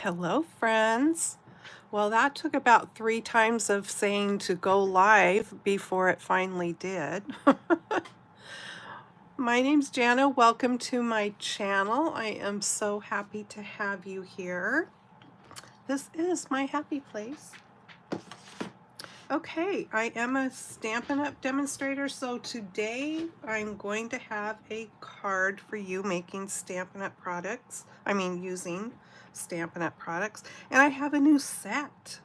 Hello, friends. Well, that took about 3 times of saying to go live before it finally did. My name's Jana. Welcome to my channel. I am so happy to have you here. This is my happy place. Okay, I am a Stampin' Up! Demonstrator, so today I'm going to have a card for you making Stampin' Up! Products. Using Stampin' Up! Products. And I have a new set.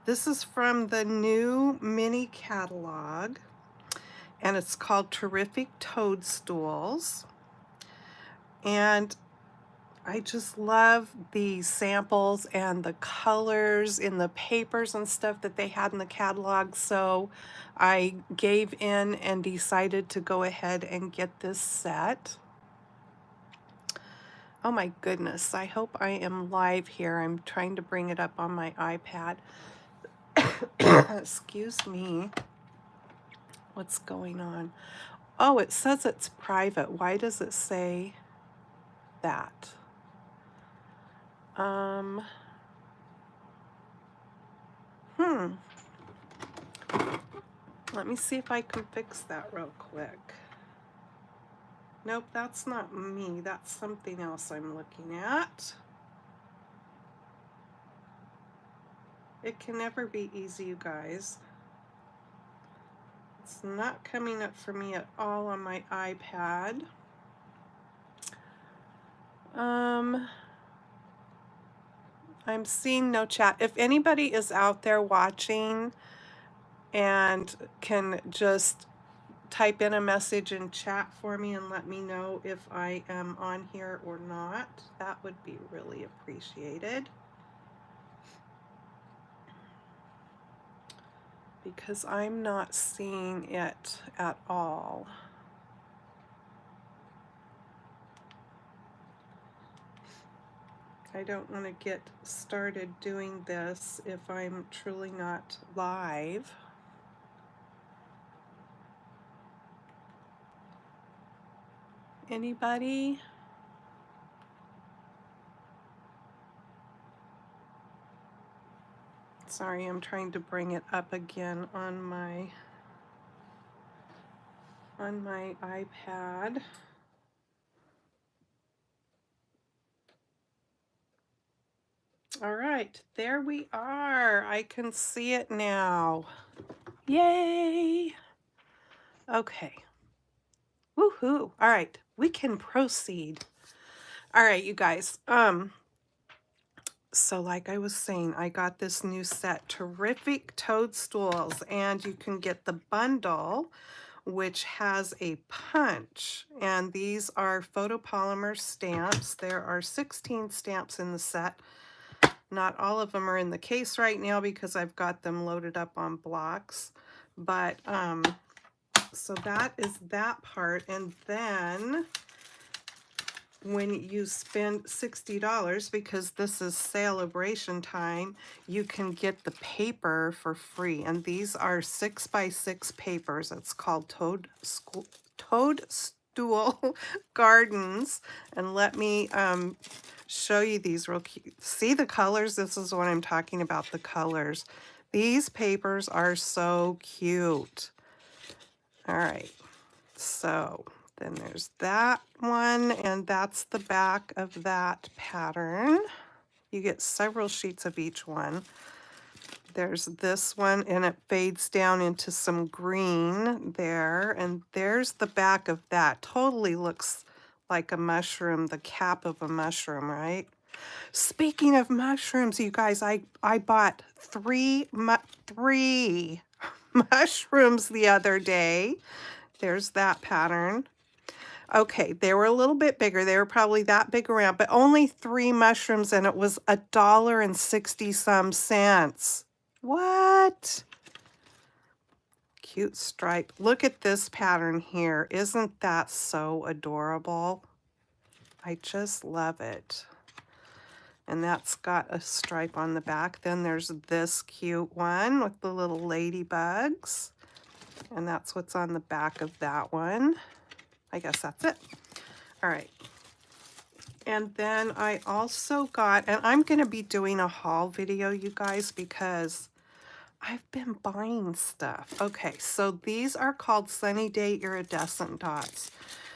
This is from the new mini catalog, and it's called Terrific Toadstools. And I just love the samples and the colors in the papers and stuff that they had in the catalog, so I gave in and decided to go ahead and get this set. Oh my goodness, I hope I am live here. I'm trying to bring it up on my iPad. Excuse me. What's going on? Oh, it says it's private. Why does it say that? Let me see if I can fix that real quick. Nope, that's not me. That's something else I'm looking at. It can never be easy, you guys. It's not coming up for me at all on my iPad. I'm seeing no chat. If anybody is out there watching and can just type in a message in chat for me and let me know if I am on here or not, that would be really appreciated. Because I'm not seeing it at all. I don't want to get started doing this if I'm truly not live. Anybody? Sorry, I'm trying to bring it up again on my iPad. All right, there we are. I can see it now. Yay! Okay. Woohoo! All right, we can proceed. All right, you guys. So like I was saying, I got this new set, Terrific Toadstools, and you can get the bundle, which has a punch. And these are photopolymer stamps. There are 16 stamps in the set. Not all of them are in the case right now because I've got them loaded up on blocks. But, so that is that part. And then when you spend $60, because this is celebration time, you can get the paper for free. And these are 6x6 papers. It's called Toadstool Gardens. And let me show you these real cute. See the colors? This is what I'm talking about, the colors. These papers are so cute. All right, so then there's that one, and that's the back of that pattern. You get several sheets of each one. There's this one, and it fades down into some green there, and there's the back of that. Totally looks like a mushroom, the cap of a mushroom, right? Speaking of mushrooms, you guys, I bought three mushrooms the other day. There's that pattern. Okay, they were a little bit bigger. They were probably that big around, but only 3 mushrooms, and it was $1.60-some. What? Cute stripe. Look at this pattern here. Isn't that so adorable? I just love it. And that's got a stripe on the back. Then there's this cute one with the little ladybugs. And that's what's on the back of that one. I guess that's it. All right. And then I also got, and I'm going to be doing a haul video, you guys, because I've been buying stuff. Okay, so these are called Sunny Day Iridescent Dots.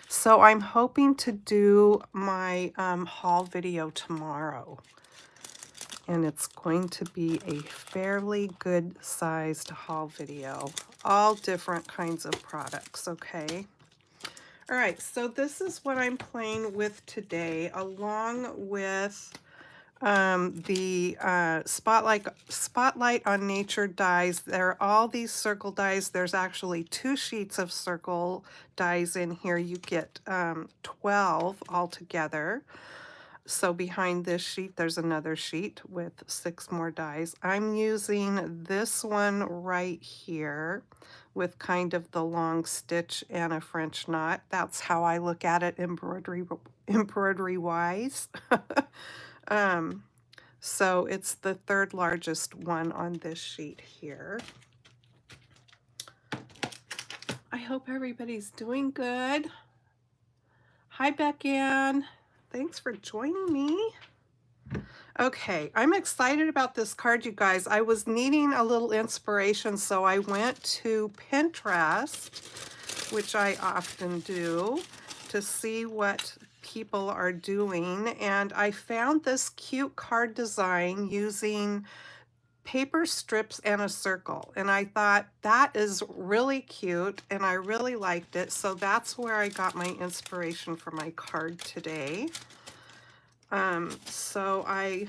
So I'm hoping to do my haul video tomorrow. And it's going to be a fairly good sized haul video. All different kinds of products, okay? All right, so this is what I'm playing with today, along with the Spotlight on Nature dies. There are all these circle dies. There's actually 2 sheets of circle dies in here. You get 12 altogether. So behind this sheet, there's another sheet with 6 more dies. I'm using this one right here with kind of the long stitch and a French knot. That's how I look at it embroidery wise. So it's the 3rd largest one on this sheet here. I hope everybody's doing good. Hi, Beck-Ann. Thanks for joining me. Okay, I'm excited about this card, you guys. I was needing a little inspiration, so I went to Pinterest, which I often do, to see what people are doing, and I found this cute card design using paper strips and a circle, and I thought that is really cute and I really liked it, so that's where I got my inspiration for my card today. So I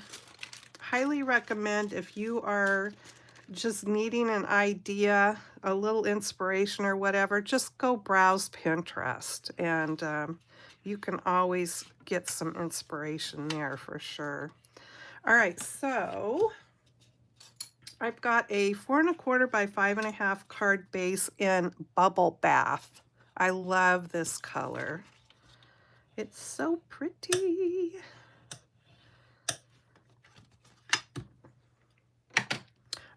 highly recommend, if you are just needing an idea, a little inspiration or whatever, just go browse Pinterest, and you can always get some inspiration there for sure. All right, so I've got a 4 1/4 by 5 1/2 card base in Bubble Bath. I love this color. It's so pretty.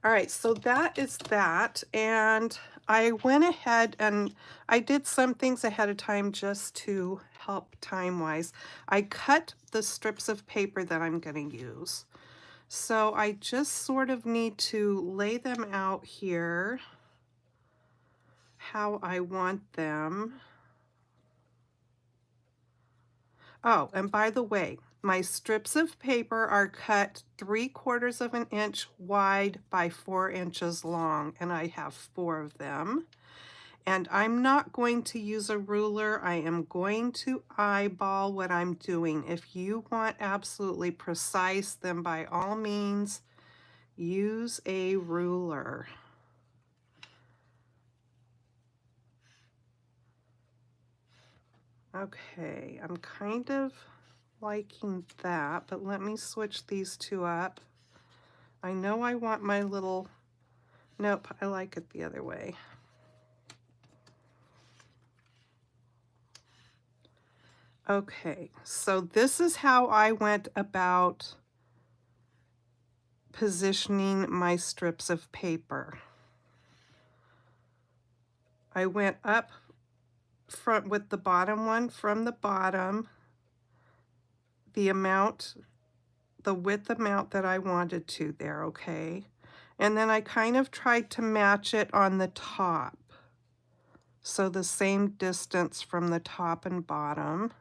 All right, so that is that, and I went ahead and I did some things ahead of time just to help time-wise. I cut the strips of paper that I'm going to use. So I just sort of need to lay them out here how I want them. Oh, and by the way, my strips of paper are cut 3/4 of an inch wide by 4 inches long, and I have 4 of them. And I'm not going to use a ruler. I am going to eyeball what I'm doing. If you want absolutely precise, then by all means, use a ruler. Okay, I'm kind of liking that, but let me switch these 2 up. I know I want my little, nope, I like it the other way. Okay, so this is how I went about positioning my strips of paper. I went up front with the bottom one from the bottom, the amount, the width amount that I wanted to there, okay? And then I kind of tried to match it on the top. So the same distance from the top and bottom.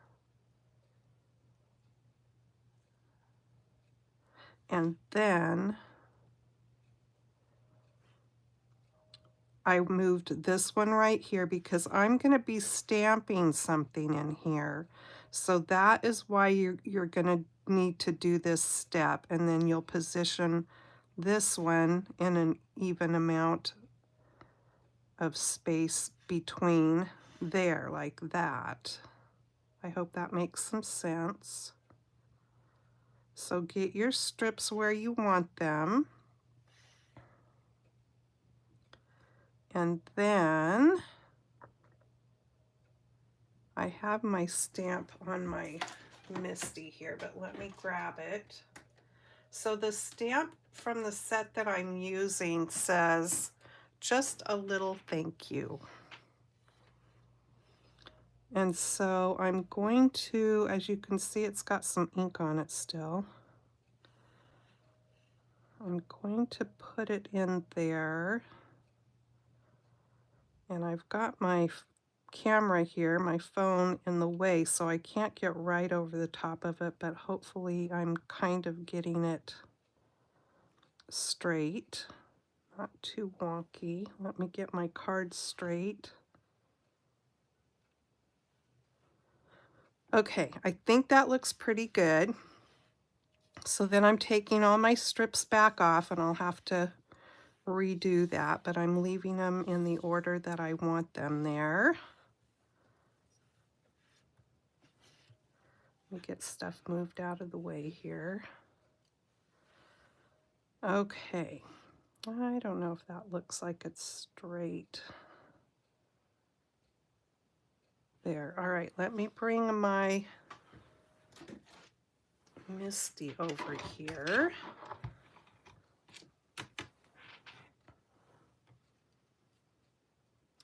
And then I moved this one right here because I'm going to be stamping something in here. So that is why you're going to need to do this step, and then you'll position this one in an even amount of space between there, like that. I hope that makes some sense. So get your strips where you want them. And then I have my stamp on my Misty here, but let me grab it. So the stamp from the set that I'm using says, "Just a little thank you." And so I'm going to, as you can see, it's got some ink on it still. I'm going to put it in there. And I've got my camera here, my phone, in the way, so I can't get right over the top of it, but hopefully I'm kind of getting it straight, not too wonky. Let me get my card straight. Okay, I think that looks pretty good. So then I'm taking all my strips back off, and I'll have to redo that, but I'm leaving them in the order that I want them there. Let me get stuff moved out of the way here. Okay, I don't know if that looks like it's straight. There, all right, let me bring my Misty over here.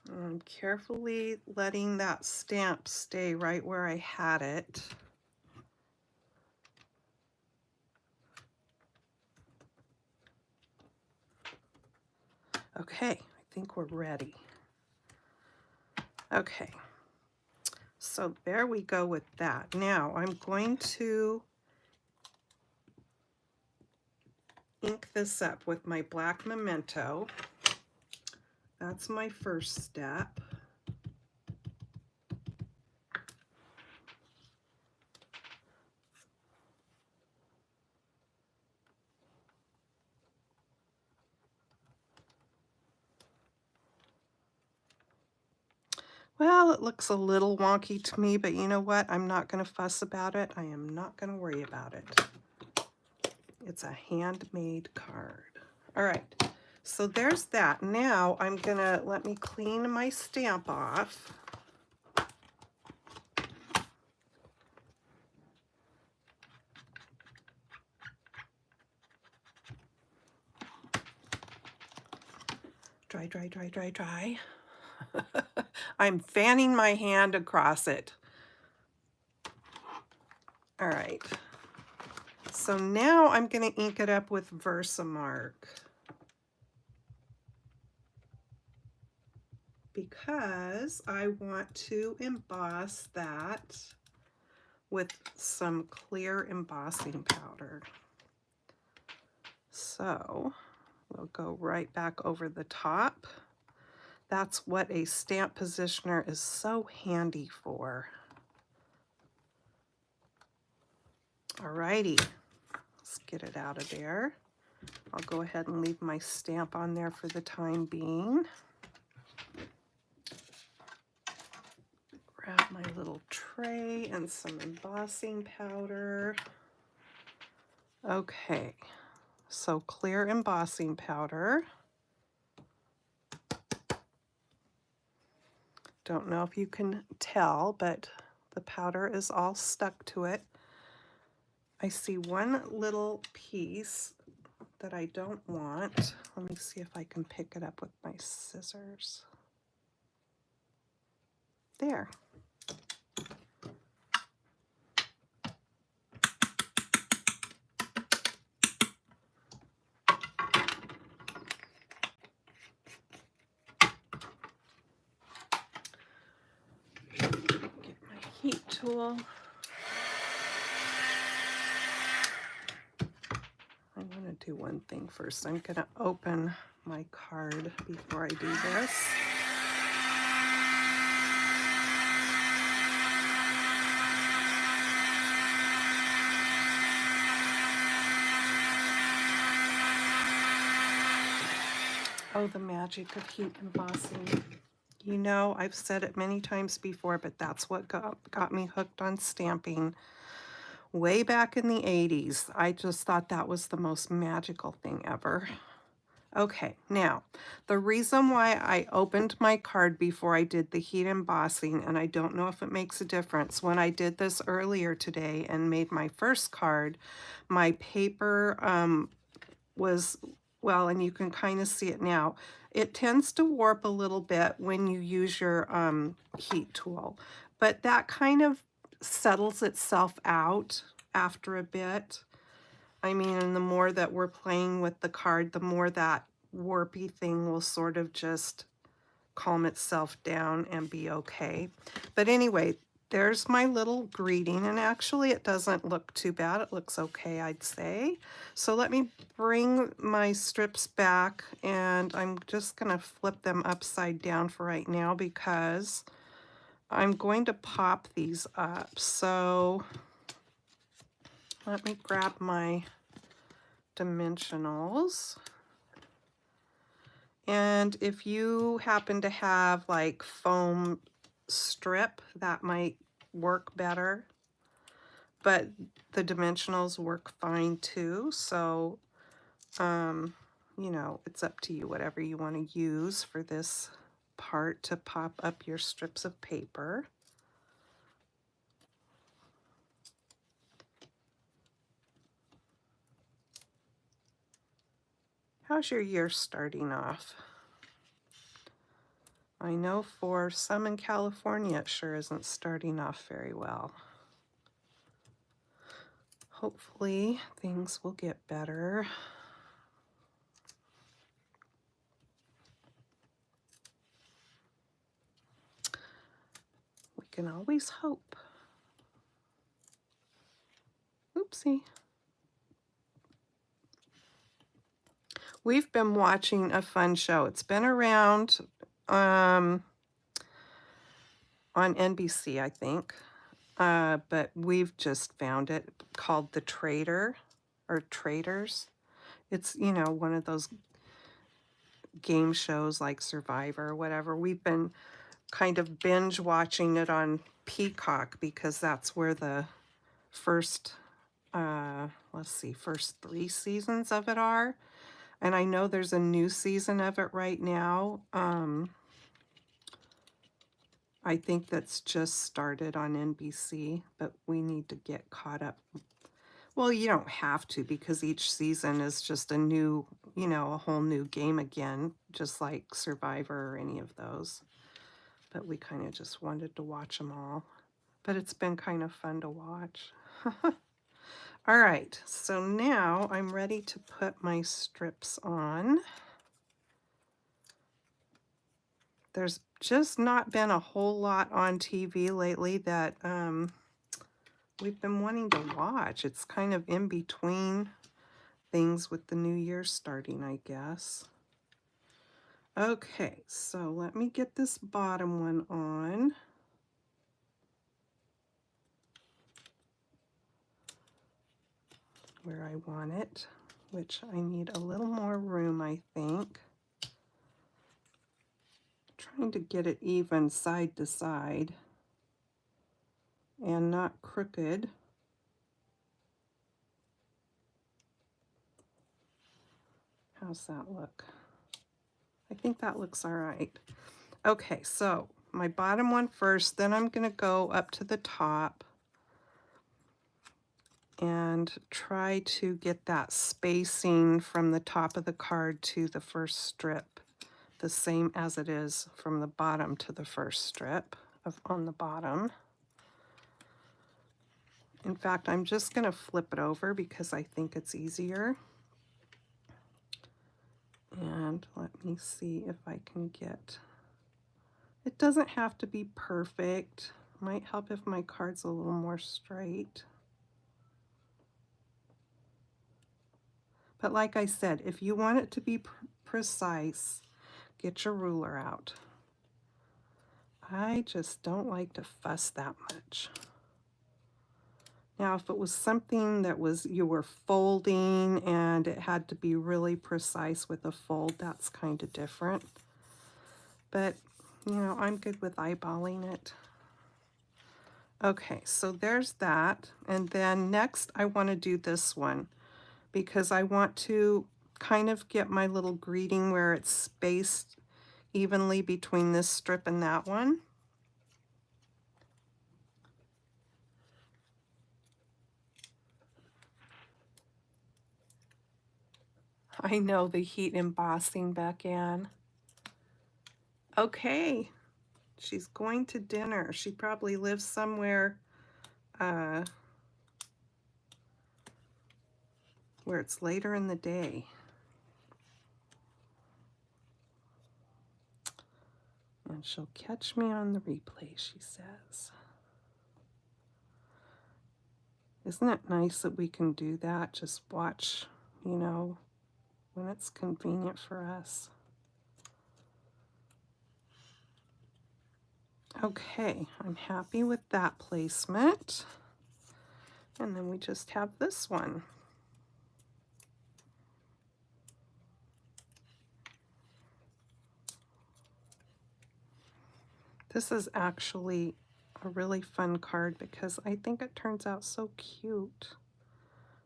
I'm carefully letting that stamp stay right where I had it. Okay, I think we're ready. Okay, so there we go with that. Now I'm going to ink this up with my black memento. That's my first step. Well, it looks a little wonky to me, but you know what? I'm not going to fuss about it. I am not going to worry about it. It's a handmade card. All right, so there's that. Now I'm going to let me clean my stamp off. Dry, dry, dry, dry, dry. I'm fanning my hand across it. All right. So now I'm going to ink it up with Versamark, because I want to emboss that with some clear embossing powder. So we'll go right back over the top. That's what a stamp positioner is so handy for. Alrighty, let's get it out of there. I'll go ahead and leave my stamp on there for the time being. Grab my little tray and some embossing powder. Okay, so clear embossing powder. Don't know if you can tell, but the powder is all stuck to it. I see one little piece that I don't want. Let me see if I can pick it up with my scissors. There. Get my heat tool. I'm going to do one thing first. I'm going to open my card before I do this. Oh, the magic of heat embossing. You know, I've said it many times before, but that's what got me hooked on stamping way back in the 80s. I just thought that was the most magical thing ever. Okay, now, the reason why I opened my card before I did the heat embossing, and I don't know if it makes a difference, when I did this earlier today and made my first card, my paper was, well, and you can kind of see it now, it tends to warp a little bit when you use your heat tool. but that kind of settles itself out after a bit. I mean, and the more that we're playing with the card, the more that warpy thing will sort of just calm itself down and be okay. But anyway, there's my little greeting, and actually it doesn't look too bad. It looks okay, I'd say. So let me bring my strips back, and I'm just going to flip them upside down for right now because I'm going to pop these up. So let me grab my dimensionals. And if you happen to have like foam strip, that might work better. But the dimensionals work fine too. So, you know, it's up to you, whatever you want to use for this part to pop up your strips of paper. How's your year starting off? I know for some in California, it sure isn't starting off very well. Hopefully, things will get better. We can always hope. Oopsie. We've been watching a fun show. It's been around on NBC, I think, but we've just found it, called The Trader or Traders. It's, you know, one of those game shows like Survivor or whatever. We've been kind of binge watching it on Peacock because that's where the first, let's see, first 3 seasons of it are. And I know there's a new season of it right now. I think that's just started on NBC, but we need to get caught up. Well, you don't have to, because each season is just a new, you know, a whole new game again, just like Survivor or any of those. But we kind of just wanted to watch them all. But it's been kind of fun to watch. All right, so now I'm ready to put my strips on. There's just not been a whole lot on TV lately that we've been wanting to watch. It's kind of in between things with the new year starting, I guess. Okay, so let me get this bottom one on. Where I want it, which I need a little more room, I think. Trying to get it even side to side and not crooked. How's that look? I think that looks all right. Okay, so my bottom one first, then I'm going to go up to the top and try to get that spacing from the top of the card to the first strip the same as it is from the bottom to the first strip on the bottom. In fact, I'm just going to flip it over because I think it's easier. And let me see if I can get... It doesn't have to be perfect. Might help if my card's a little more straight. But like I said, if you want it to be precise, get your ruler out. I just don't like to fuss that much. Now, if it was something that was you were folding and it had to be really precise with a fold, that's kind of different. But, you know, I'm good with eyeballing it. Okay, so there's that. And then next I want to do this one because I want to kind of get my little greeting where it's spaced evenly between this strip and that one. I know, the heat embossing back in. Okay, She's going to dinner. She probably lives somewhere where it's later in the day. And she'll catch me on the replay, she says. Isn't it nice that we can do that? Just watch, you know, when it's convenient for us. Okay, I'm happy with that placement. And then we just have this one. This is actually a really fun card because I think it turns out so cute.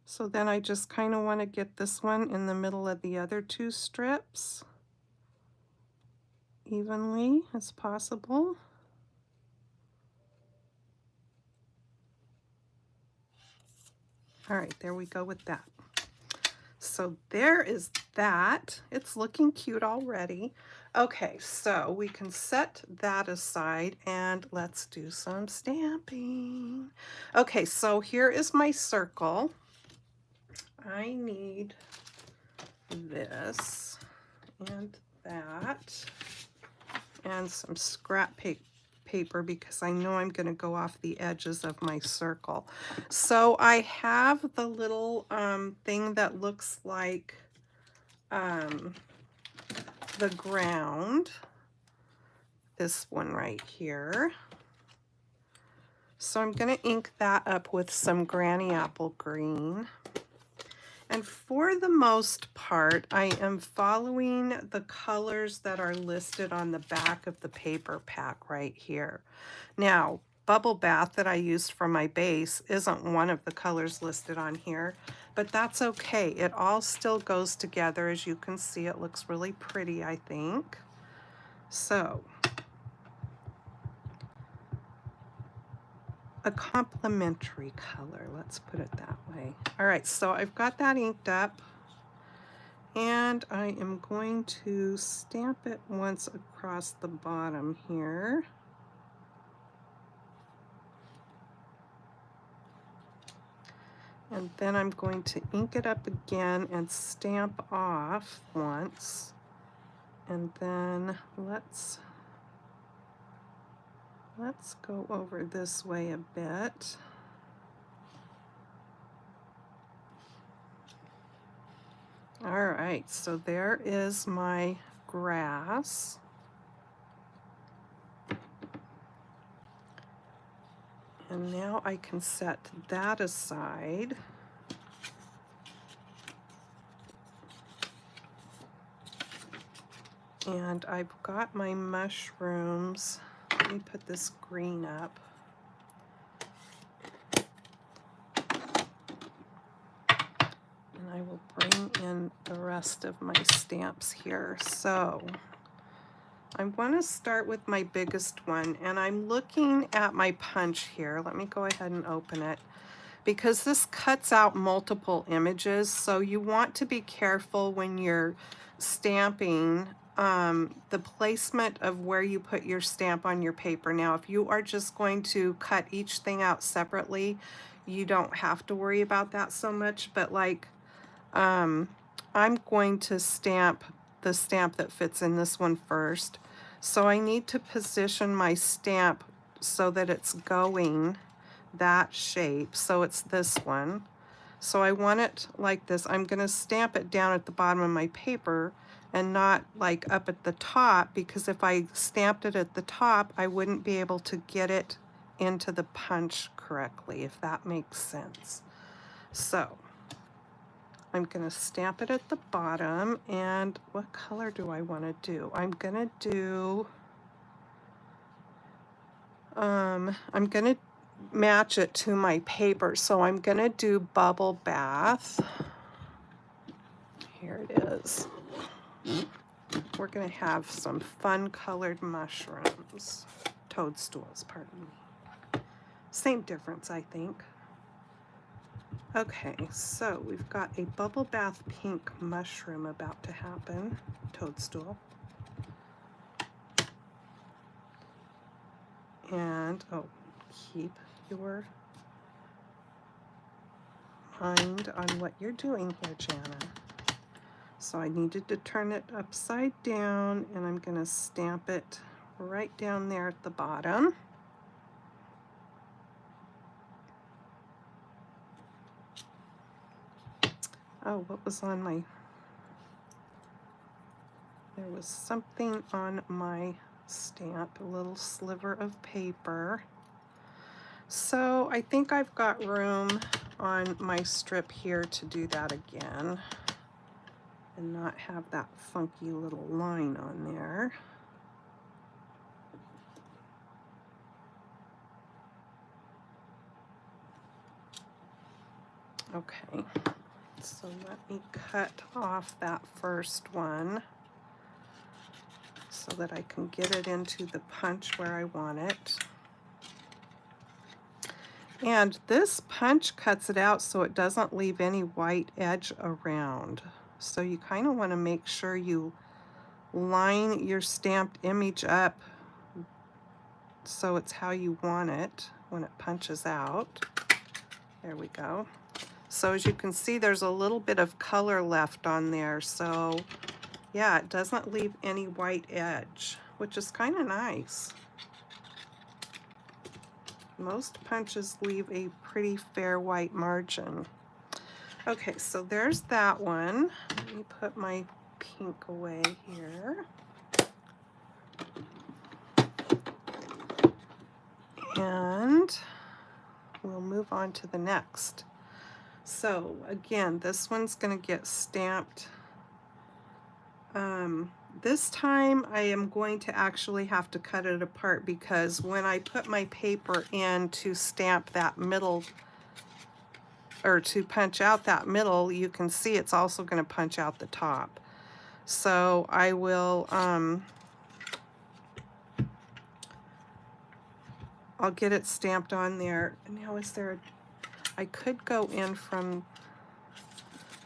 So then I just kind of want to get this one in the middle of the other two strips evenly as possible. All right, there we go with that. So there is that. It's looking cute already. Okay, so we can set that aside and let's do some stamping. Okay, so here is my circle. I need this and that and some scrap paper because I know I'm going to go off the edges of my circle. So I have the little thing that looks like the ground, this one right here. So I'm going to ink that up with some Granny Apple Green. And for the most part, I am following the colors that are listed on the back of the paper pack right here. Now, Bubble Bath that I used for my base isn't one of the colors listed on here, but that's okay. It all still goes together. As you can see, it looks really pretty, I think. So, a complementary color, let's put it that way. All right, so I've got that inked up and I am going to stamp it once across the bottom here. And then I'm going to ink it up again and stamp off once. And then let's go over this way a bit. All right, so there is my grass. And now I can set that aside. And I've got my mushrooms. Let me put this green up. And I will bring in the rest of my stamps here. So I want to start with my biggest one, and I'm looking at my punch here. Let me go ahead and open it because this cuts out multiple images, so you want to be careful when you're stamping the placement of where you put your stamp on your paper. Now, if you are just going to cut each thing out separately, you don't have to worry about that so much, but like I'm going to stamp the stamp that fits in this one first. So I need to position my stamp so that it's going that shape. So it's this one. So I want it like this. I'm going to stamp it down at the bottom of my paper and not like up at the top, because if I stamped it at the top, I wouldn't be able to get it into the punch correctly, if that makes sense. So I'm going to stamp it at the bottom, and what color do I want to do? I'm going to do, I'm going to match it to my paper, so I'm going to do Bubble Bath. Here it is. We're going to have some fun colored mushrooms. Toadstools, pardon me. Same difference, I think. Okay, so we've got a Bubble Bath pink mushroom about to happen. Toadstool. And, oh, keep your mind on what you're doing here, Jana. So I needed to turn it upside down, and I'm going to stamp it right down there at the bottom. Oh, what was on my... There was something on my stamp, a little sliver of paper. So I think I've got room on my strip here to do that again and not have that funky little line on there. Okay, so let me cut off that first one so that I can get it into the punch where I want it. And this punch cuts it out so it doesn't leave any white edge around. So you kind of want to make sure you line your stamped image up so it's how you want it when it punches out. There we go. So as you can see, there's a little bit of color left on there. So yeah, it doesn't leave any white edge, which is kind of nice. Most punches leave a pretty fair white margin. Okay, so there's that one. Let me put my pink away here. And we'll move on to the next. So again, this one's going to get stamped. This time I am going to actually have to cut it apart because when I put my paper in to stamp that middle, or to punch out that middle, you can see it's also going to punch out the top. So I will, I'll get it stamped on there. Now is there, I could go in from,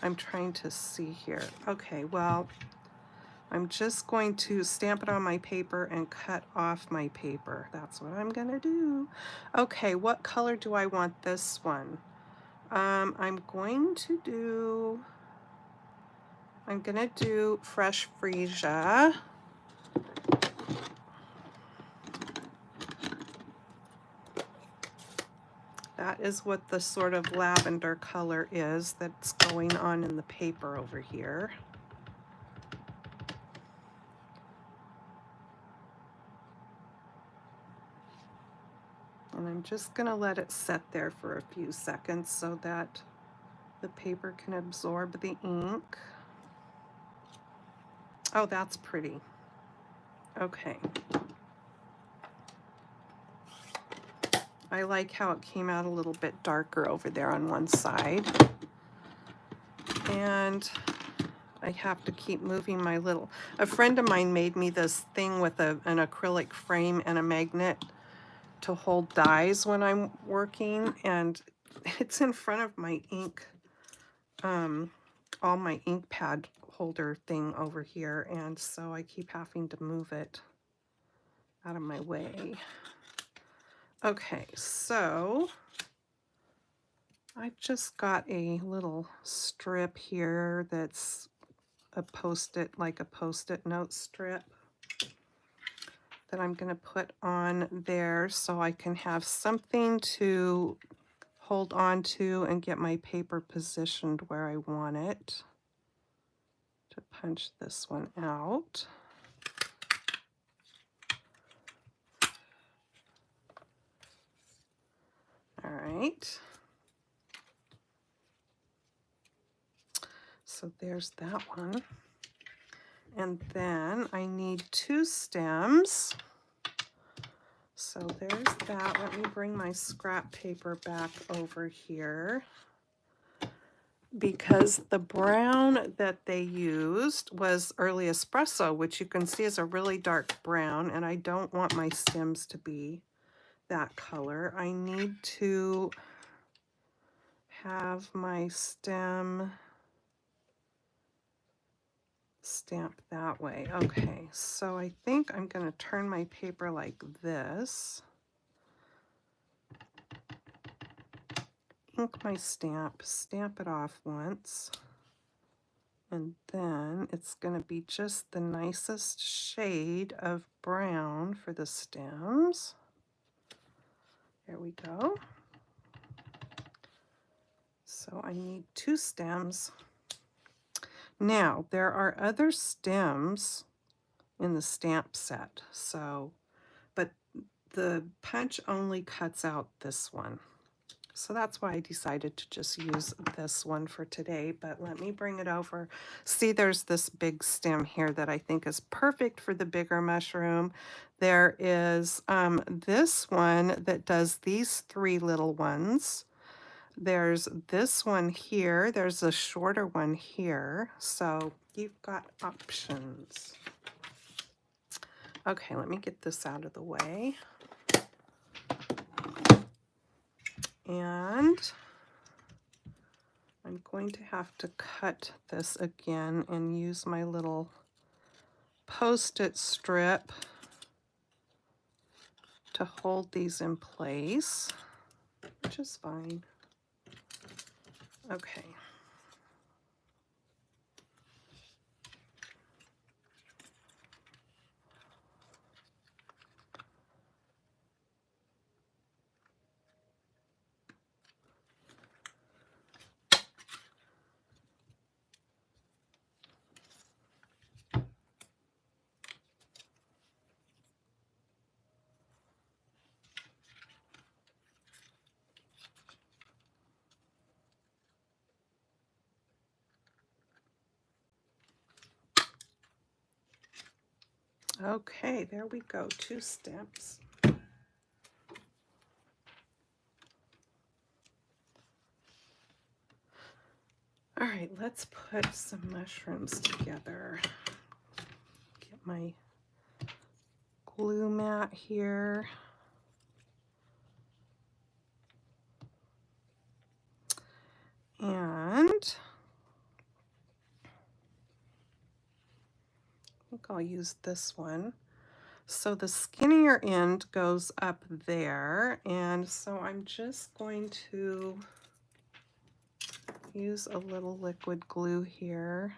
I'm trying to see here. Okay, well, I'm just going to stamp it on my paper and cut off my paper. That's what I'm gonna do. Okay, what color do I want this one? I'm gonna do Fresh Freesia. That is what the sort of lavender color is that's going on in the paper over here. And I'm just going to let it set there for a few seconds so that the paper can absorb the ink. Oh, that's pretty. Okay. I like how it came out a little bit darker over there on one side. And I have to keep moving my little... A friend of mine made me this thing with an acrylic frame and a magnet to hold dies when I'm working, and it's in front of my ink, all my ink pad holder thing over here, and so I keep having to move it out of my way. Okay, so I've just got a little strip here that's a post-it, like a post-it note strip, that I'm going to put on there so I can have something to hold on to and get my paper positioned where I want it. To punch this one out. All right. So there's that one. And then I need 2 stems. So there's that. Let me bring my scrap paper back over here, because the brown that they used was early espresso, which you can see is a really dark brown, and I don't want my stems to be that color. I need to have my stem stamped that way. Okay, so I think I'm going to turn my paper like this. ink my stamp, stamp it off once, and then it's going to be just the nicest shade of brown for the stems. There we go. So I need 2 stems. Now, there are other stems in the stamp set, so, but the punch only cuts out this one. So that's why I decided to just use this one for today, but let me bring it over. See, there's this big stem here that I think is perfect for the bigger mushroom. There is this one that does these 3 little ones. There's this one here. There's a shorter one here. So you've got options. Okay, let me get this out of the way. And I'm going to have to cut this again and use my little Post-it strip to hold these in place, which is fine. Okay. Okay, there we go, 2 stems. All right, let's put some mushrooms together. Get my glue mat here. And I think I'll use this one. So the skinnier end goes up there, and so I'm just going to use a little liquid glue here.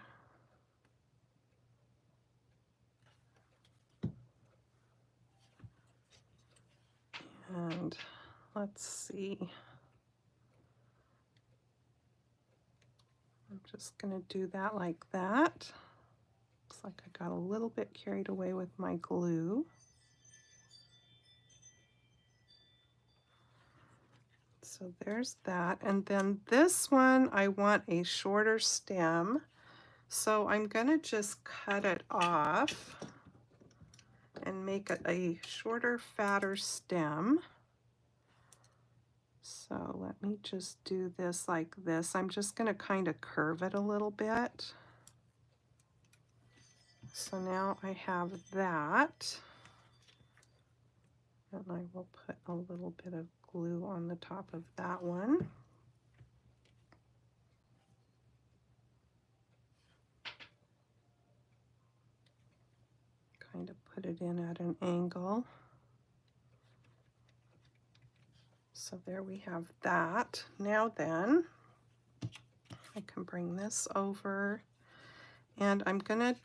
And let's see. I'm just going to do that like that. Looks like I got a little bit carried away with my glue. So there's that. And then this one, I want a shorter stem. So I'm going to just cut it off and make it a shorter, fatter stem. So let me just do this like this. I'm just going to kind of curve it a little bit. So now I have that. And I will put a little bit of glue on the top of that one. Kind of put it in at an angle. So there we have that. Now then, I can bring this over, and I'm going to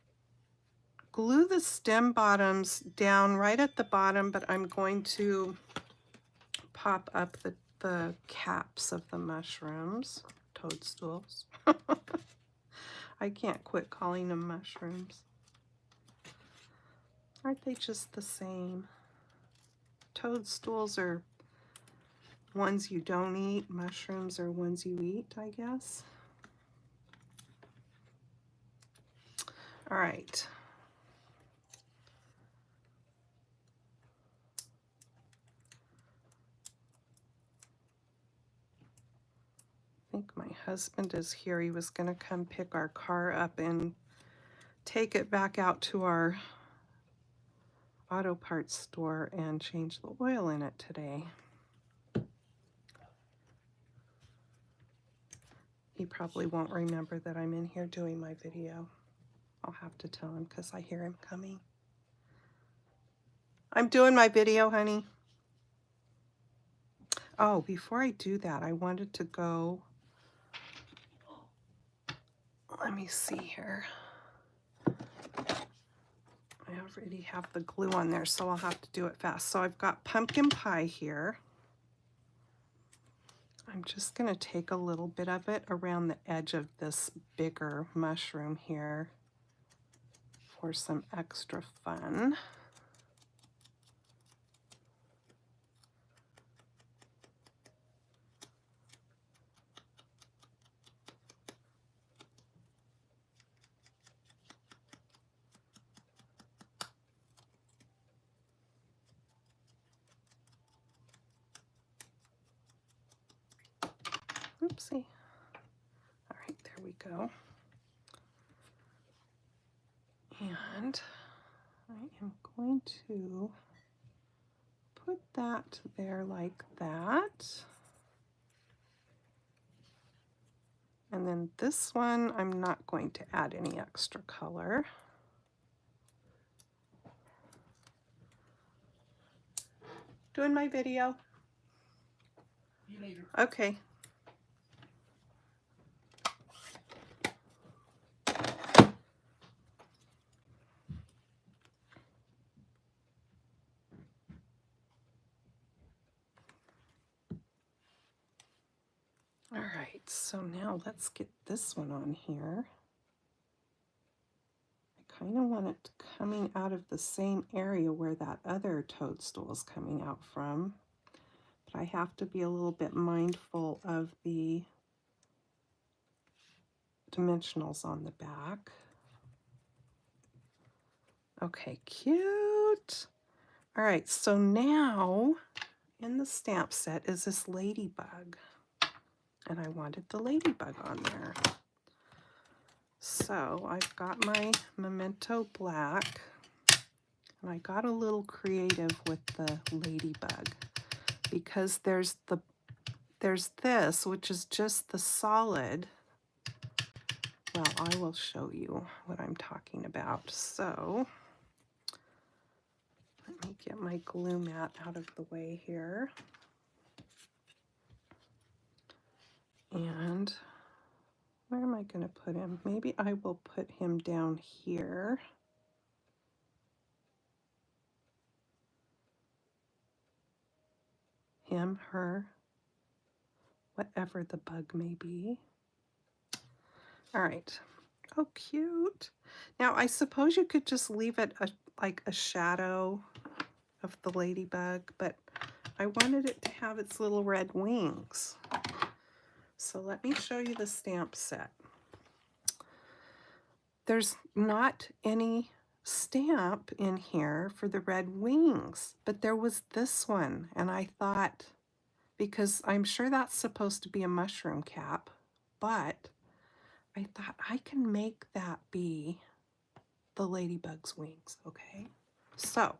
glue the stem bottoms down right at the bottom, but I'm going to pop up the caps of the mushrooms, toadstools. I can't quit calling them mushrooms. Aren't they just the same? Toadstools are ones you don't eat. Mushrooms are ones you eat, I guess. All right. I think my husband is here. He was going to come pick our car up and take it back out to our auto parts store and change the oil in it today. He probably won't remember that I'm in here doing my video. I'll have to tell him because I hear him coming. I'm doing my video, honey. Oh, before I do that, I wanted to go, let me see here. I already have the glue on there, so I'll have to do it fast. So I've got pumpkin pie here. I'm just going to take a little bit of it around the edge of this bigger mushroom here for some extra fun. Oopsie. All right, there we go. And I am going to put that there like that. And then this one, I'm not going to add any extra color. Doing my video. See you later. Okay. All right, so now let's get this one on here. I kind of want it coming out of the same area where that other toadstool is coming out from. But I have to be a little bit mindful of the dimensionals on the back. Okay, cute. All right, so now in the stamp set is this ladybug. And I wanted the ladybug on there. So I've got my Memento Black, and I got a little creative with the ladybug because there's this, which is just the solid. Well, I will show you what I'm talking about. So let me get my glue mat out of the way here. And where am I going to put him? Maybe I will put him down here. Him, her, whatever the bug may be. All right. Oh, cute. Now, I suppose you could just leave it like a shadow of the ladybug, but I wanted it to have its little red wings. So let me show you the stamp set. There's not any stamp in here for the red wings, but there was this one, and I thought, because I'm sure that's supposed to be a mushroom cap, but I thought I can make that be the ladybug's wings, okay? So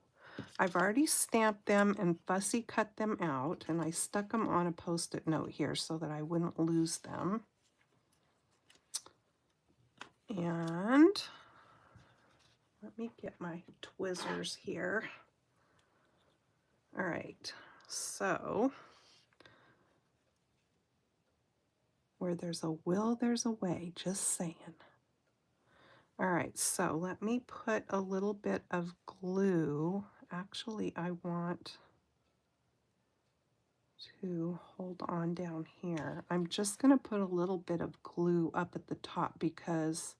I've already stamped them and fussy cut them out, and I stuck them on a Post-it note here so that I wouldn't lose them. And let me get my Twizzlers here. All right, so where there's a will, there's a way, just saying. All right, so let me put a little bit of glue. Actually, I want to hold on down here. I'm just going to put a little bit of glue up at the top because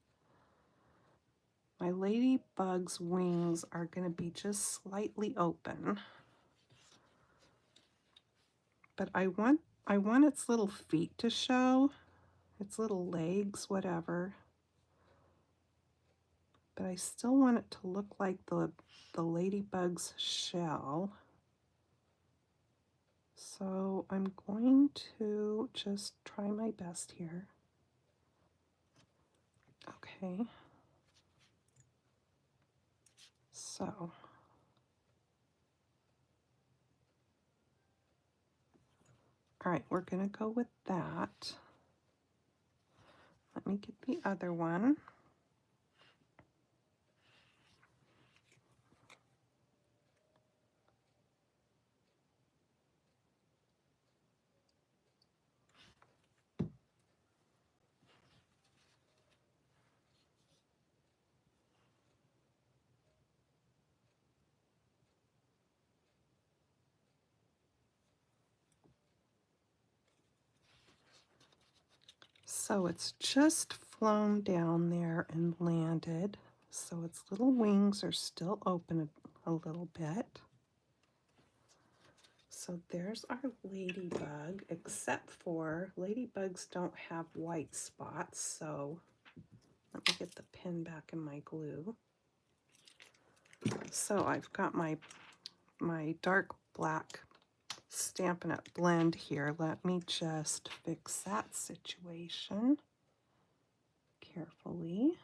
my ladybug's wings are going to be just slightly open. But I want its little feet to show, its little legs, whatever. But I still want it to look like the ladybug's shell. So I'm going to just try my best here. Okay. So all right, we're going to go with that. Let me get the other one. So it's just flown down there and landed. So its little wings are still open a little bit. So there's our ladybug, except for ladybugs don't have white spots. So let me get the pin back in my glue. So I've got my dark black Stampin' Up! Blend here. Let me just fix that situation carefully.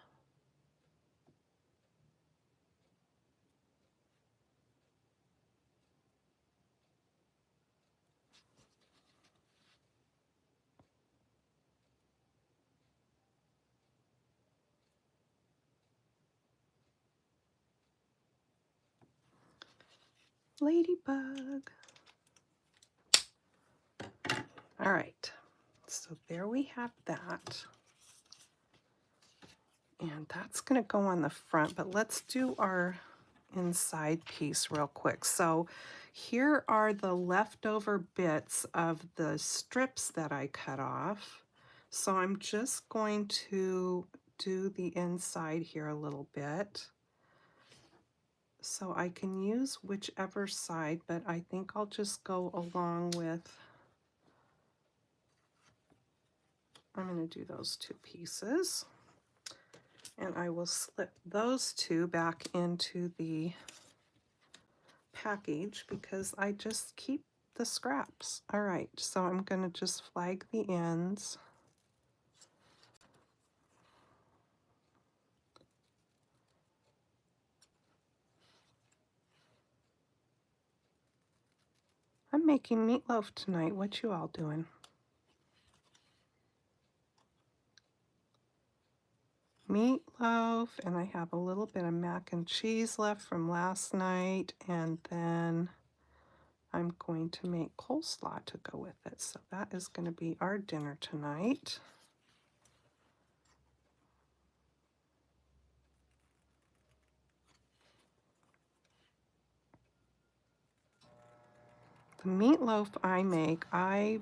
Ladybug. All right, so there we have that. And that's going to go on the front, but let's do our inside piece real quick. So here are the leftover bits of the strips that I cut off. So I'm just going to do the inside here a little bit. So I can use whichever side, but I think I'll just go along with, I'm going to do those two pieces. And I will slip those two back into the package because I just keep the scraps. All right, so I'm going to just flag the ends. I'm making meatloaf tonight. What you all doing? Meatloaf, and I have a little bit of mac and cheese left from last night, and then I'm going to make coleslaw to go with it. So that is going to be our dinner tonight. The meatloaf I make, I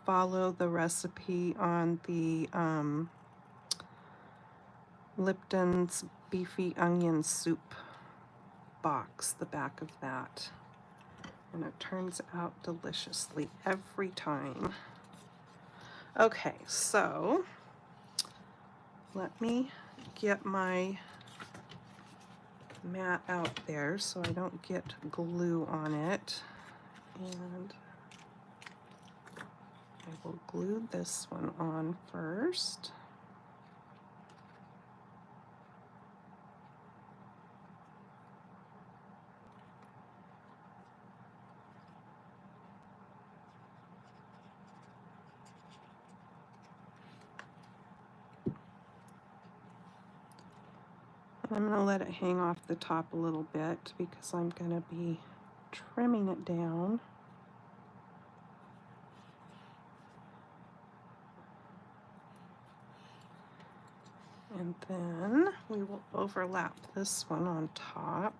follow the recipe on the Lipton's Beefy Onion Soup box, the back of that. And it turns out deliciously every time. Okay, so let me get my mat out there so I don't get glue on it. And I will glue this one on first. I'm going to let it hang off the top a little bit because I'm going to be trimming it down. And then we will overlap this one on top.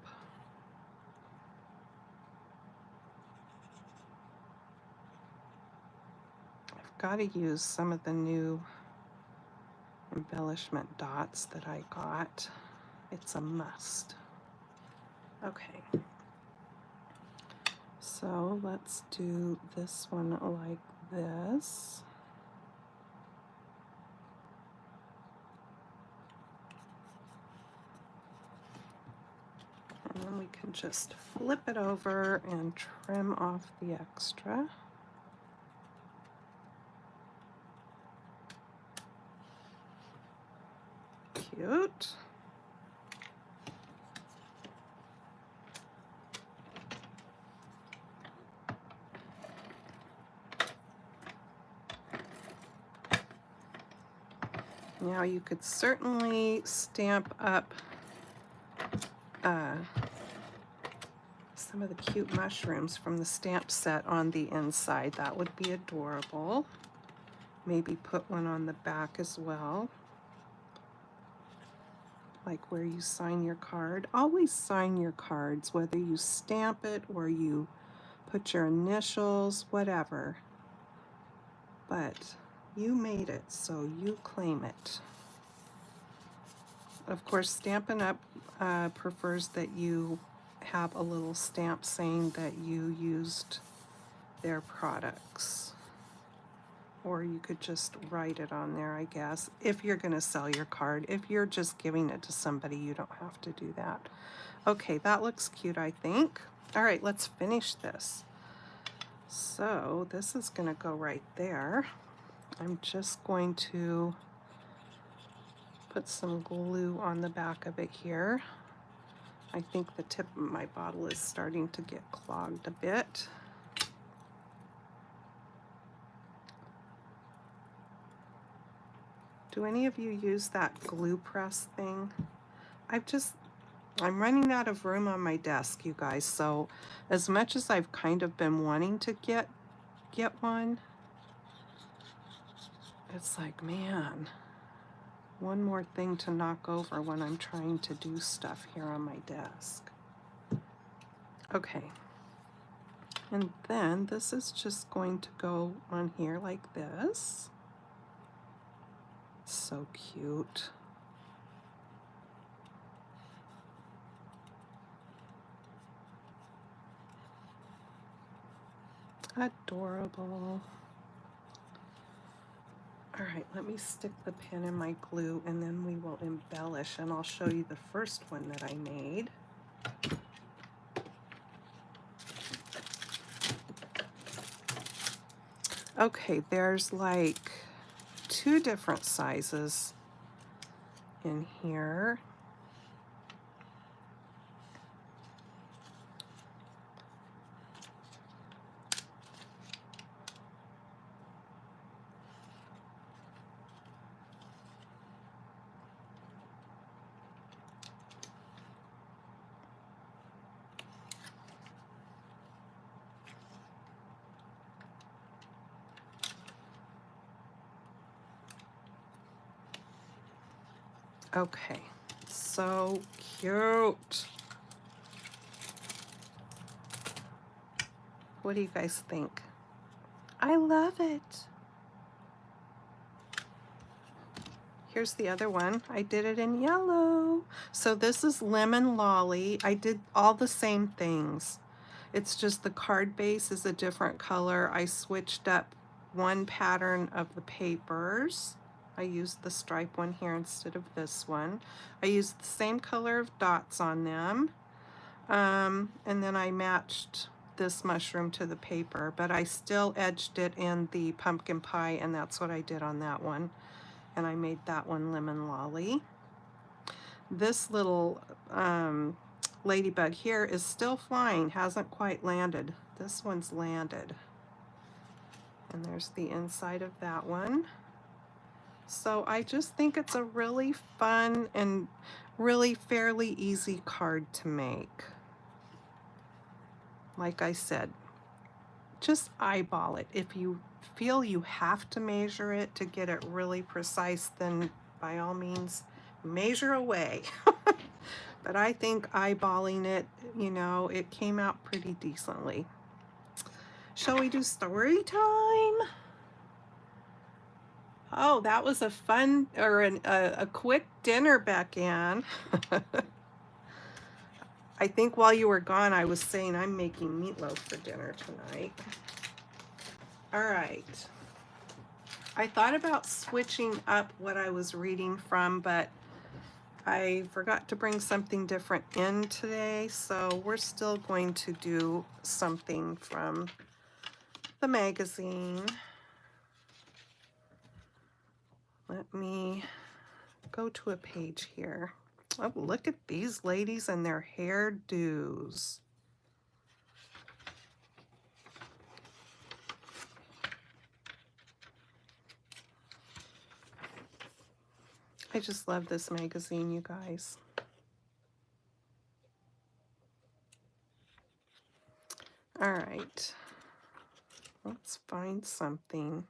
I've got to use some of the new embellishment dots that I got. It's a must. Okay. So let's do this one like this. And then we can just flip it over and trim off the extra. Cute. Now you could certainly stamp up some of the cute mushrooms from the stamp set on the inside. That would be adorable. Maybe put one on the back as well, like where you sign your card. Always sign your cards, whether you stamp it or you put your initials, whatever. But You made it, so you claim it. Of course, Stampin' Up! Prefers that you have a little stamp saying that you used their products. Or you could just write it on there, I guess, if you're going to sell your card. If you're just giving it to somebody, you don't have to do that. Okay, that looks cute, I think. All right, let's finish this. So this is going to go right there. I'm just going to put some glue on the back of it here. I think the tip of my bottle is starting to get clogged a bit. Do any of you use that glue press thing? I'm running out of room on my desk, you guys, so as much as I've kind of been wanting to get one, it's like, man, one more thing to knock over when I'm trying to do stuff here on my desk. Okay. And then this is just going to go on here like this. So cute. Adorable. All right, let me stick the pin in my glue and then we will embellish, and I'll show you the first one that I made. Okay, there's like 2 different sizes in here. Okay, so cute. What do you guys think? I love it. Here's the other one. I did it in yellow. So this is Lemon Lolly. I did all the same things. It's just the card base is a different color. I switched up one pattern of the papers. I used the stripe one here instead of this one. I used the same color of dots on them. And then I matched this mushroom to the paper, but I still edged it in the pumpkin pie, and that's what I did on that one. And I made that one Lemon Lolly. This little ladybug here is still flying, hasn't quite landed. This one's landed. And there's the inside of that one. So I just think it's a really fun and really fairly easy card to make. Like I said, just eyeball it. If you feel you have to measure it to get it really precise, then by all means, measure away. But I think eyeballing it, you know, it came out pretty decently. Shall we do story time? Oh, that was a fun, or a quick dinner, Beck Ann. I think while you were gone, I was saying I'm making meatloaf for dinner tonight. All right. I thought about switching up what I was reading from, but I forgot to bring something different in today, so we're still going to do something from the magazine. Let me go to a page here. Oh, look at these ladies and their hairdos. I just love this magazine, you guys. All right, let's find something.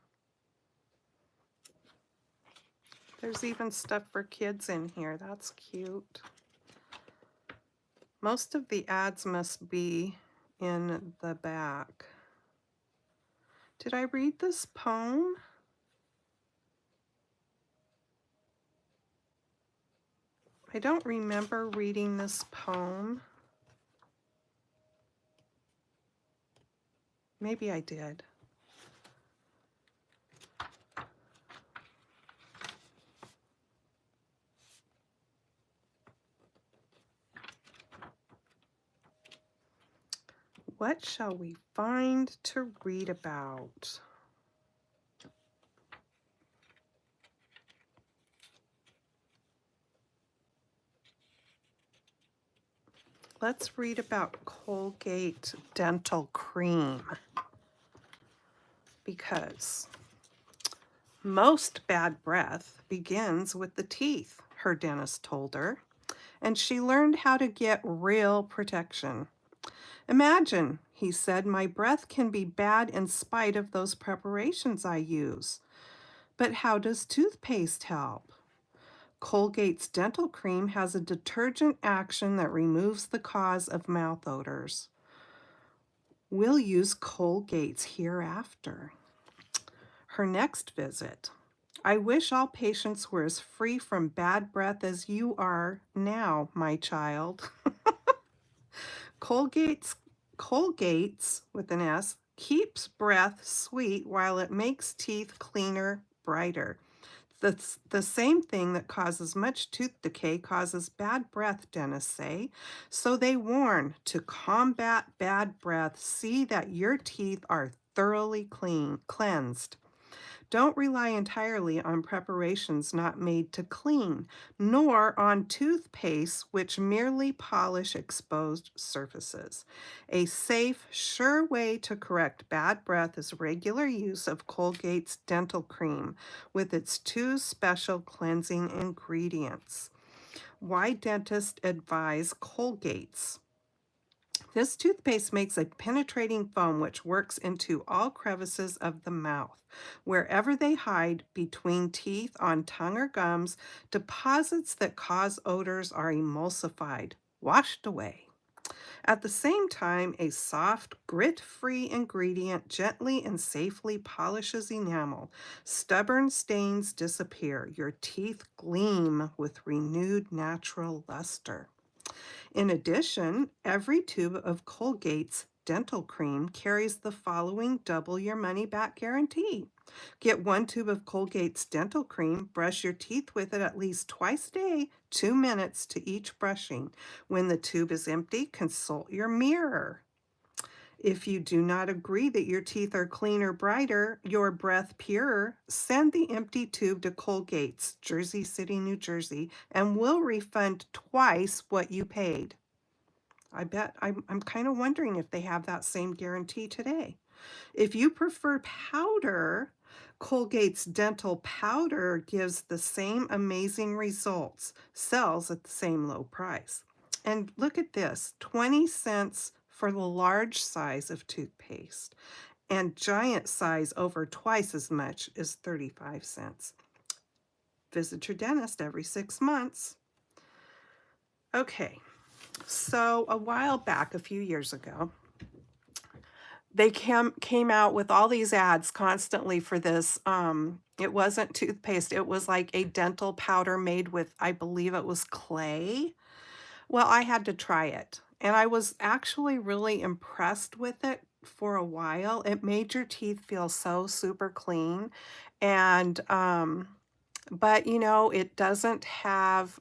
There's even stuff for kids in here. That's cute. Most of the ads must be in the back. Did I read this poem? I don't remember reading this poem. Maybe I did. What shall we find to read about? Let's read about Colgate Dental Cream, because most bad breath begins with the teeth, her dentist told her, and she learned how to get real protection. Imagine, he said, my breath can be bad in spite of those preparations I use. But how does toothpaste help? Colgate's dental cream has a detergent action that removes the cause of mouth odors. We'll use Colgate's hereafter. Her next visit. I wish all patients were as free from bad breath as you are now, my child. Colgate's Colgate's with an S keeps breath sweet while it makes teeth cleaner, brighter. The same thing that causes much tooth decay causes bad breath, dentists say. So they warn, to combat bad breath, see that your teeth are thoroughly cleansed. Don't rely entirely on preparations not made to clean, nor on toothpaste which merely polish exposed surfaces. A safe, sure way to correct bad breath is regular use of Colgate's dental cream with its 2 special cleansing ingredients. Why dentists advise Colgate's? This toothpaste makes a penetrating foam which works into all crevices of the mouth. Wherever they hide between teeth, on tongue or gums, deposits that cause odors are emulsified, washed away. At the same time, a soft, grit-free ingredient gently and safely polishes enamel. Stubborn stains disappear. Your teeth gleam with renewed natural luster. In addition, every tube of Colgate's dental cream carries the following double your money back guarantee. Get 1 tube of Colgate's dental cream, brush your teeth with it at least twice a day, 2 minutes to each brushing. When the tube is empty, consult your mirror. If you do not agree that your teeth are cleaner, brighter, your breath purer, send the empty tube to Colgate's, Jersey City, New Jersey, and we'll refund twice what you paid. I bet I'm kind of wondering if they have that same guarantee today. If you prefer powder, Colgate's dental powder gives the same amazing results, sells at the same low price. And look at this, 20 cents for the large size of toothpaste, and giant size over twice as much is 35 cents. Visit your dentist every 6 months. Okay, so a while back, a few years ago, they came out with all these ads constantly for this. It wasn't toothpaste, it was like a dental powder made with, I believe it was clay. Well, I had to try it, and I was actually really impressed with it for a while. It made your teeth feel so super clean, and but you know, it doesn't have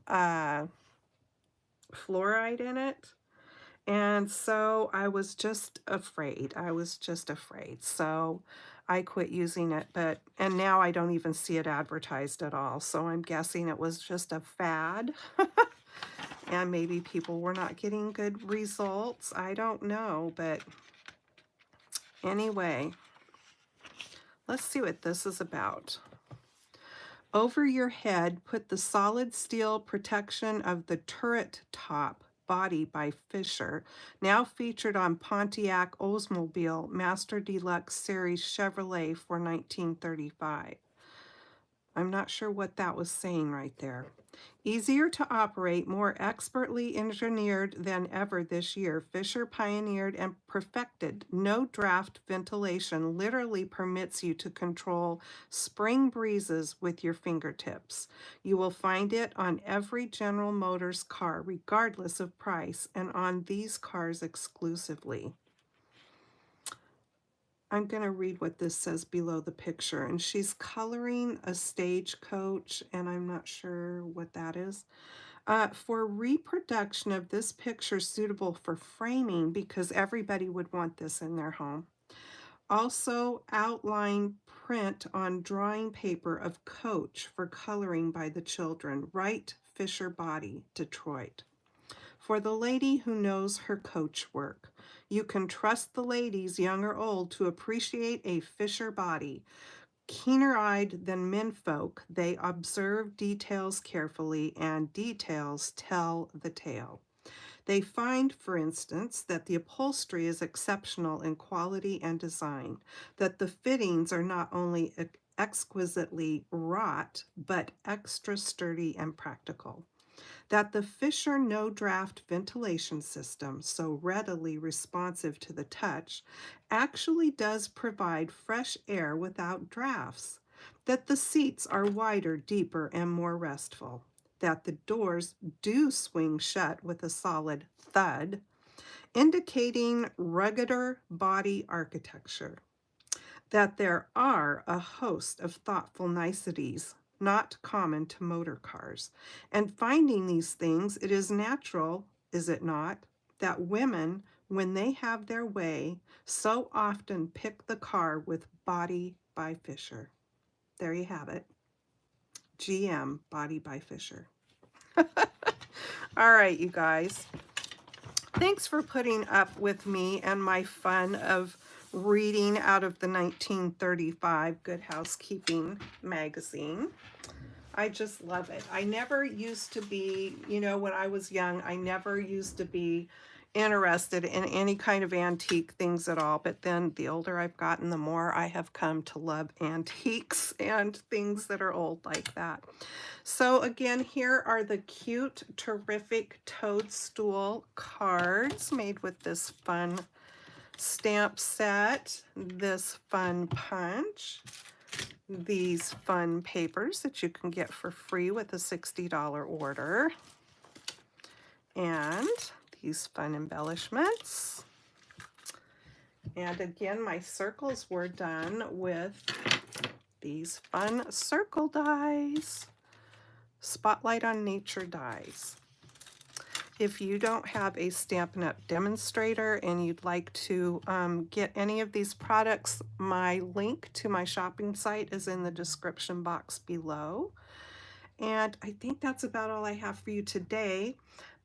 fluoride in it. And so I was just afraid. I was just afraid. So I quit using it, and now I don't even see it advertised at all. So I'm guessing it was just a fad and maybe people were not getting good results. I don't know, but anyway, let's see what this is about. Over your head, put the solid steel protection of the turret top body by Fisher, now featured on Pontiac Oldsmobile Master Deluxe Series Chevrolet for 1935. I'm not sure what that was saying right there. Easier to operate, more expertly engineered than ever this year, Fisher pioneered and perfected no draft ventilation literally permits you to control spring breezes with your fingertips. You will find it on every General Motors car, regardless of price, and on these cars exclusively. I'm going to read what this says below the picture. And she's coloring a stagecoach, and I'm not sure what that is. For reproduction of this picture suitable for framing, because everybody would want this in their home. Also, outline print on drawing paper of coach for coloring by the children. Wright Fisher Body, Detroit. For the lady who knows her coach work. You can trust the ladies, young or old, to appreciate a Fisher body. Keener-eyed than menfolk, they observe details carefully, and details tell the tale. They find, for instance, that the upholstery is exceptional in quality and design, that the fittings are not only exquisitely wrought, but extra sturdy and practical, that the Fisher no-draft ventilation system, so readily responsive to the touch, actually does provide fresh air without drafts, that the seats are wider, deeper, and more restful, that the doors do swing shut with a solid thud, indicating ruggeder body architecture, that there are a host of thoughtful niceties not common to motor cars. And finding these things, it is natural, is it not, that women, when they have their way, so often pick the car with Body by Fisher. There you have it. GM, Body by Fisher. All right, you guys. Thanks for putting up with me and my fun of reading out of the 1935 Good Housekeeping magazine. I just love it. I never used to be, when I was young, I never used to be interested in any kind of antique things at all. But then the older I've gotten, the more I have come to love antiques and things that are old like that. So again, here are the cute, terrific Toadstool cards made with this fun stamp set, this fun punch, these fun papers that you can get for free with a $60 order, and these fun embellishments. And again, my circles were done with these fun circle dies. Spotlight on Nature dies. If you don't have a Stampin' Up! Demonstrator and you'd like to get any of these products, my link to my shopping site is in the description box below. And I think that's about all I have for you today.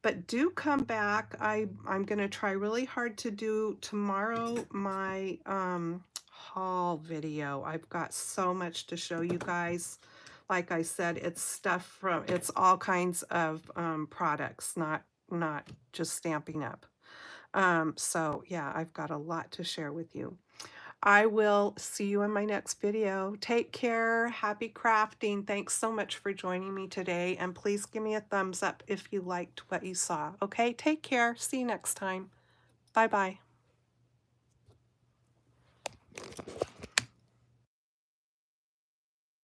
But do come back. I'm going to try really hard to do tomorrow my haul video. I've got so much to show you guys. Like I said, it's all kinds of products, not just Stampin' Up. So yeah, I've got a lot to share with you. I will see you in my next video. Take care. Happy crafting. Thanks so much for joining me today. And please give me a thumbs up if you liked what you saw. Okay, take care. See you next time. Bye-bye.